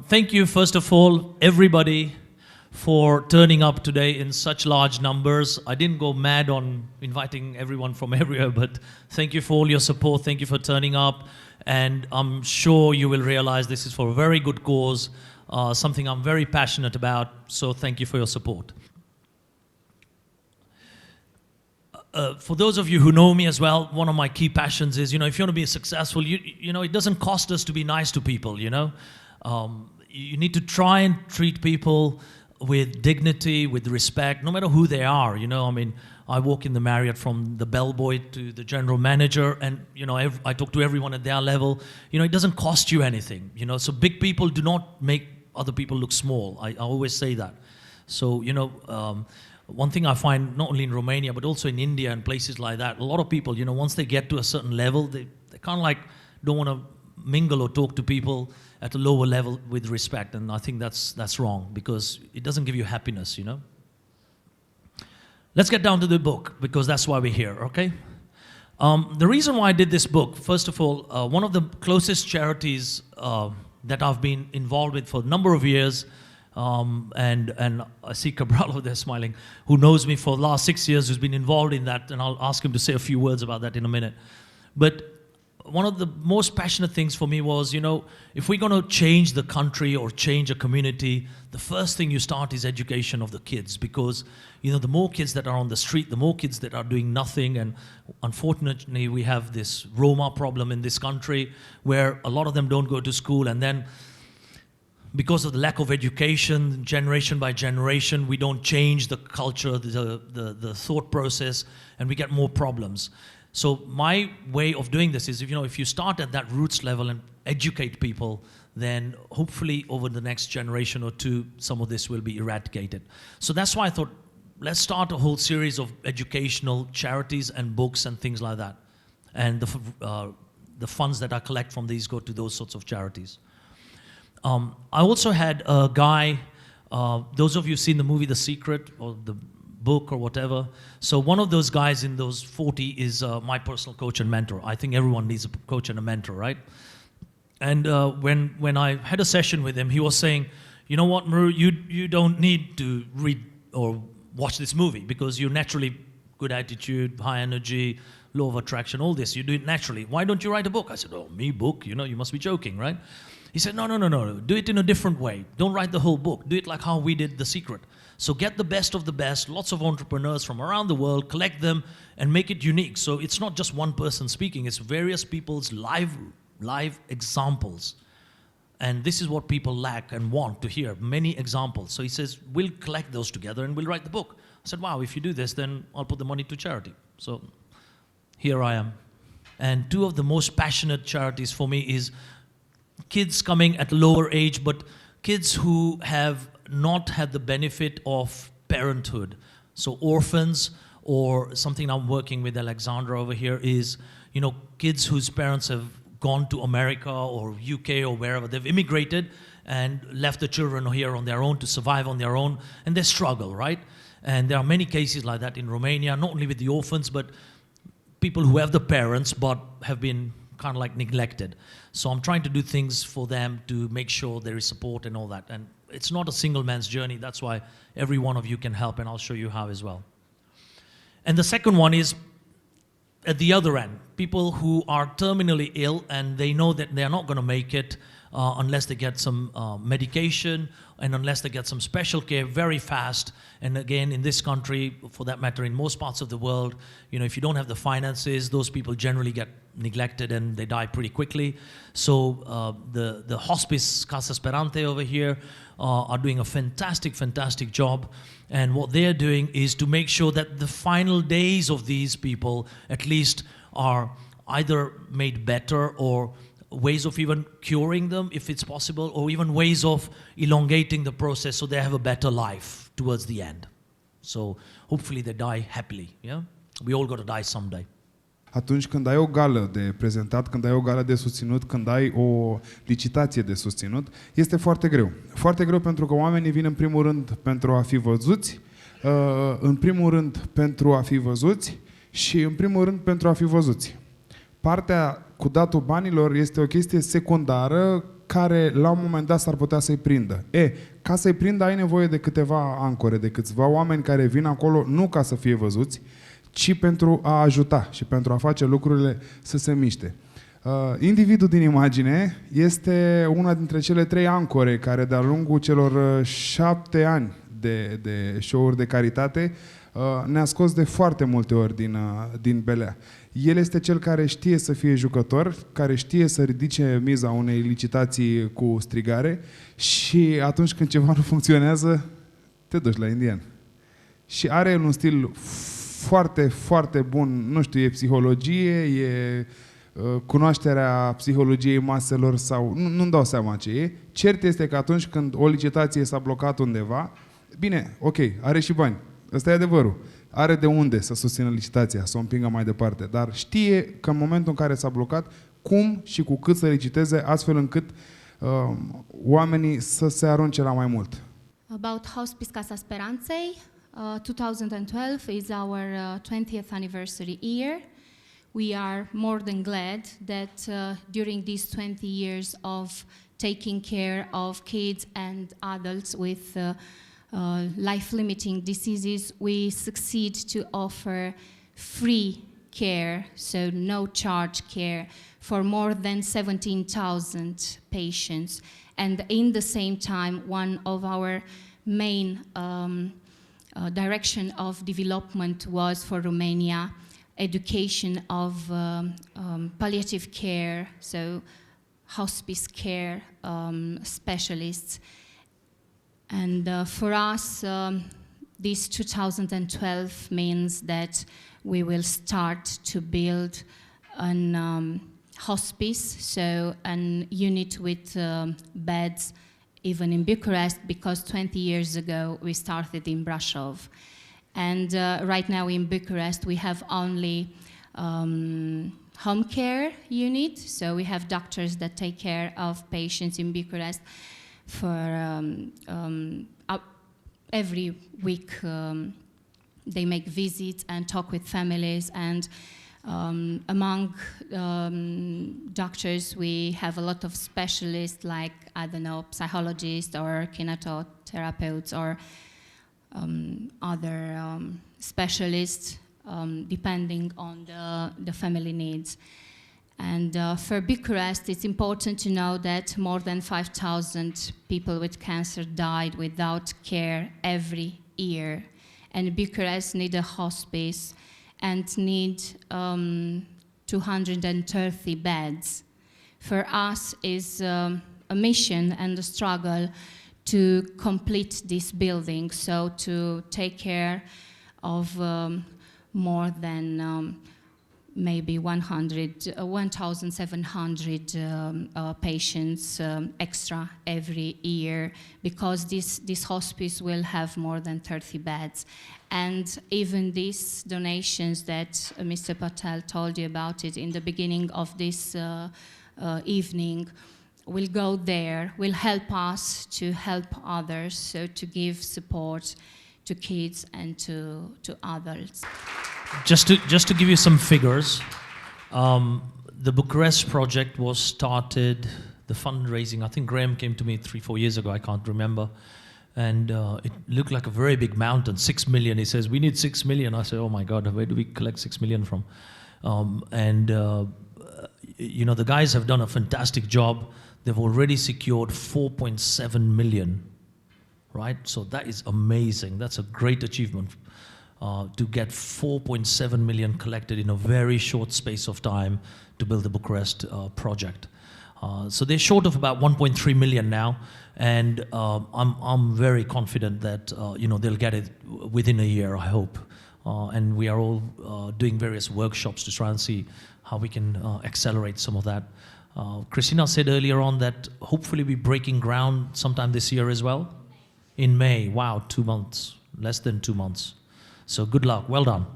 Thank you, first of all, everybody, for turning up today in such large numbers. I didn't go mad on inviting everyone from everywhere, but thank you for all your support. Thank you for turning up. And I'm sure you will realize this is for a very good cause, something I'm very passionate about. So thank you for your support. For those of you who know me as well, one of my key passions is, if you want to be successful, it doesn't cost us to be nice to people, You need to try and treat people with dignity, with respect, no matter who they are, I walk in the Marriott from the bellboy to the general manager, and, I talk to everyone at their level. It doesn't cost you anything, so big people do not make other people look small. I always say that. So, one thing I find not only in Romania, but also in India and places like that, a lot of people, once they get to a certain level, they kind of don't want to mingle or talk to people at a lower level with respect, and I think that's wrong, because it doesn't give you happiness, Let's get down to the book, because that's why we're here, okay? The reason why I did this book, first of all, one of the closest charities that I've been involved with for a number of years, and I see Cabral over there smiling, who knows me for the last 6 years, who's been involved in that, and I'll ask him to say a few words about that in a minute. But one of the most passionate things for me was, if we're going to change the country or change a community, the first thing you start is education of the kids, because, the more kids that are on the street, the more kids that are doing nothing. And unfortunately, we have this Roma problem in this country where a lot of them don't go to school, and then because of the lack of education, generation by generation, we don't change the culture, the thought process, and we get more problems. So my way of doing this is, if you start at that roots level and educate people, then hopefully over the next generation or two, some of this will be eradicated. So that's why I thought, let's start a whole series of educational charities and books and things like that. And the funds that I collect from these go to those sorts of charities. I also had a guy, those of you who've seen the movie The Secret, or the book or whatever. So one of those guys in those 40 is my personal coach and mentor. I think everyone needs a coach and a mentor, right? And when I had a session with him, he was saying, you know what, Mru, you don't need to read or watch this movie, because you're naturally good attitude, high energy, law of attraction, all this. You do it naturally. Why don't you write a book? I said, oh, me book? You must be joking, right? He said, no. Do it in a different way. Don't write the whole book. Do it like how we did The Secret. So get the best of the best, lots of entrepreneurs from around the world, collect them, and make it unique. So it's not just one person speaking, it's various people's live examples. And this is what people lack and want to hear, many examples. So he says, we'll collect those together and we'll write the book. I said, wow, if you do this, then I'll put the money to charity. So here I am. And two of the most passionate charities for me is kids coming at a lower age, but kids who have not had the benefit of parenthood. So orphans, or something I'm working with Alexandra over here is, kids whose parents have gone to America or UK or wherever. They've immigrated and left the children here on their own to survive on their own, and they struggle, right? And there are many cases like that in Romania, not only with the orphans, but people who have the parents but have been kind of like neglected. So I'm trying to do things for them to make sure there is support and all that. And it's not a single man's journey. That's why every one of you can help, and I'll show you how as well. And the second one is at the other end, people who are terminally ill and they know that they're not going to make it. unless they get some medication and unless they get some special care very fast. And again, in this country, for that matter, in most parts of the world, you know, if you don't have the finances, those people generally get neglected and they die pretty quickly. So the hospice Casa Sperante over here are doing a fantastic job. And what they're doing is to make sure that the final days of these people at least are either made better, or ways of even curing them if it's possible, or even ways of elongating the process so they have a better life towards the end. So hopefully they die happily. Yeah, we all got to die someday. Atunci când ai o gală de prezentat, când ai o gală de susținut, când ai o licitație de susținut, este foarte greu. Foarte greu pentru că oamenii vin în primul rând pentru a fi văzuți, în primul rând pentru a fi văzuți și în primul rând pentru a fi văzuți. Partea cu datul banilor este o chestie secundară care la un moment dat s-ar putea să-i prindă. Ca să-i prindă ai nevoie de câteva ancore, de câțiva oameni care vin acolo nu ca să fie văzuți, ci pentru a ajuta și pentru a face lucrurile să se miște. Individul din imagine este una dintre cele 3 ancore care de-a lungul celor 7 ani de show-uri de caritate ne-a scos de foarte multe ori din belea. El este cel care știe să fie jucător, care știe să ridice miza unei licitații cu strigare și atunci când ceva nu funcționează, te duci la indian. Și are un stil foarte bun, nu știu, e psihologie, e cunoașterea psihologiei maselor sau... Nu-mi dau seama ce e. Cert este că atunci când o licitație s-a blocat undeva, bine, ok, are și bani. Ăsta e adevărul. Are de unde să susțină licitația, să o împingă mai departe. Dar știe că în momentul în care s-a blocat, cum și cu cât să liciteze, astfel încât oamenii să se arunce la mai mult. About Hospice Casa Speranței, 2012 is our 20th anniversary year. We are more than glad that during these 20 years of taking care of kids and adults with life-limiting diseases, we succeed to offer free care, so no charge care, for more than 17,000 patients. And in the same time, one of our main direction of development was for Romania, education of palliative care, so hospice care specialists. And for us, this 2012 means that we will start to build an hospice, so an unit with beds even in Bucharest, because 20 years ago we started in Brașov. And right now in Bucharest we have only home care unit, so we have doctors that take care of patients in Bucharest for every week. They make visits and talk with families, and among doctors we have a lot of specialists like, I don't know, psychologists or kinetotherapeutes or other specialists depending on the family needs. And for Bucharest, it's important to know that more than 5,000 people with cancer died without care every year. And Bucharest need a hospice and need 230 beds. For us is a mission and a struggle to complete this building, so to take care of more than maybe 1,700 patients extra every year, because this hospice will have more than 30 beds. And even these donations that Mr. Patel told you about it in the beginning of this evening will go there, will help us to help others, so to give support to kids and to adults. Just to give you some figures, the Bucharest project was started, the fundraising, I think Graham came to me 3-4 years ago, I can't remember, and it looked like a very big mountain, 6 million. He says, we need 6 million. I said, oh my God, where do we collect 6 million from? You know, the guys have done a fantastic job. they've already secured 4.7 million, right? So that is amazing. That's a great achievement to get 4.7 million collected in a very short space of time to build the Bucharest project. So they're short of about 1.3 million now, and I'm very confident that they'll get it within a year, I hope. And we are all doing various workshops to try and see how we can accelerate some of that. Christina said earlier on that hopefully we're breaking ground sometime this year as well. In May. Wow, 2 months, less than 2 months. So good luck, well done.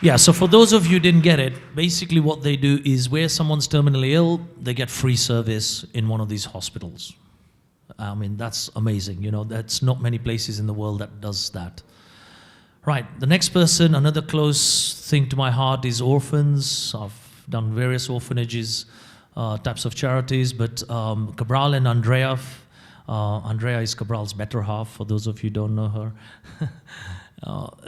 Yeah, so for those of you who didn't get it, basically what they do is where someone's terminally ill, they get free service in one of these hospitals. I mean, that's amazing, that's not many places in the world that does that. Right, the next person, another close thing to my heart is orphans. I've done various orphanages, types of charities, but Cabral and Andrea, Andrea is Cabral's better half, for those of you who don't know her.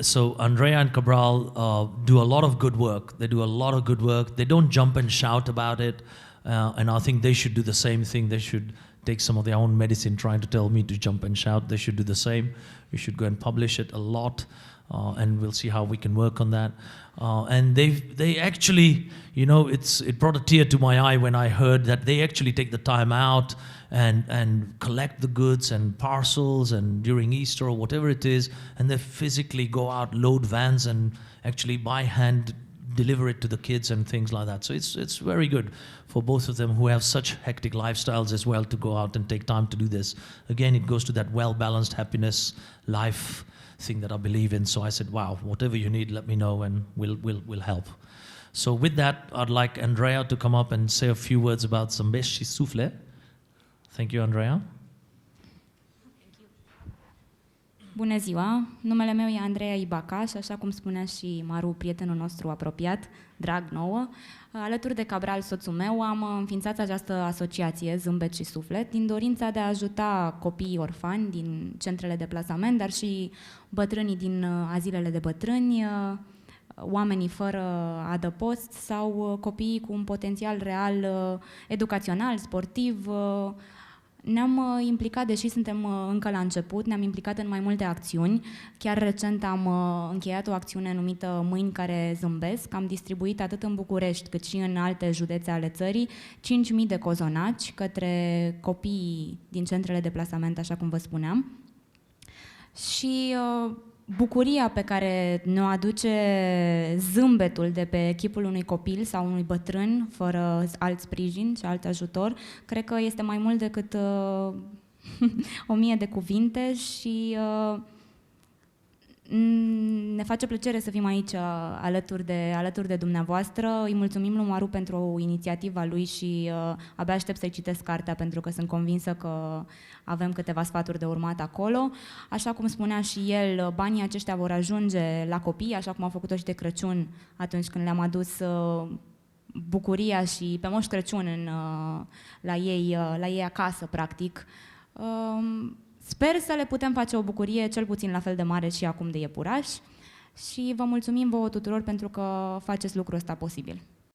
So Andrea and Cabral do a lot of good work. They do a lot of good work. They don't jump and shout about it, and I think they should do the same thing. They should take some of their own medicine trying to tell me to jump and shout. They should do the same. We should go and publish it a lot, and we'll see how we can work on that. And they actually, it brought a tear to my eye when I heard that they actually take the time out and collect the goods and parcels and during Easter or whatever it is, and they physically go out, load vans and actually by hand deliver it to the kids and things like that. So it's very good for both of them who have such hectic lifestyles as well to go out and take time to do this. Again, it goes to that well-balanced happiness life thing that I believe in. So I said, wow, whatever you need, let me know and we'll help. So with that, I'd like Andrea to come up and say a few words about Zâmbesc și Suflet. Thank you, Andrea. Bună ziua! Numele meu e Andreea Ibaca și așa cum spunea și Mru, prietenul nostru apropiat, drag nouă, alături de Cabral, soțul meu, am înființat această asociație Zâmbesc și Suflet din dorința de a ajuta copiii orfani din centrele de plasament, dar și bătrânii din azilele de bătrâni, oamenii fără adăpost sau copiii cu un potențial real educațional, sportiv. Ne-am implicat, deși suntem încă la început, ne-am implicat în mai multe acțiuni. Chiar recent am încheiat o acțiune numită Mâini care zâmbesc. Am distribuit atât în București cât și în alte județe ale țării 5.000 de cozonaci către copiii din centrele de plasament, așa cum vă spuneam. Și bucuria pe care ne-o aduce zâmbetul de pe chipul unui copil sau unui bătrân fără alt sprijin și alt ajutor, cred că este mai mult decât 1000 de cuvinte și ne face plăcere să fim aici alături de dumneavoastră. Îi mulțumim lui Mru pentru inițiativa lui și abia aștept să-i citesc cartea pentru că sunt convinsă că avem câteva sfaturi de urmat acolo. Așa cum spunea și el, banii aceștia vor ajunge la copii, așa cum au făcut-o și de Crăciun atunci când le-am adus bucuria și pe Moș Crăciun la ei acasă, practic. Sper să le putem face o bucurie cel puțin la fel de mare și acum de iepuraș și vă mulțumim vouă tuturor pentru că faceți lucrul ăsta posibil.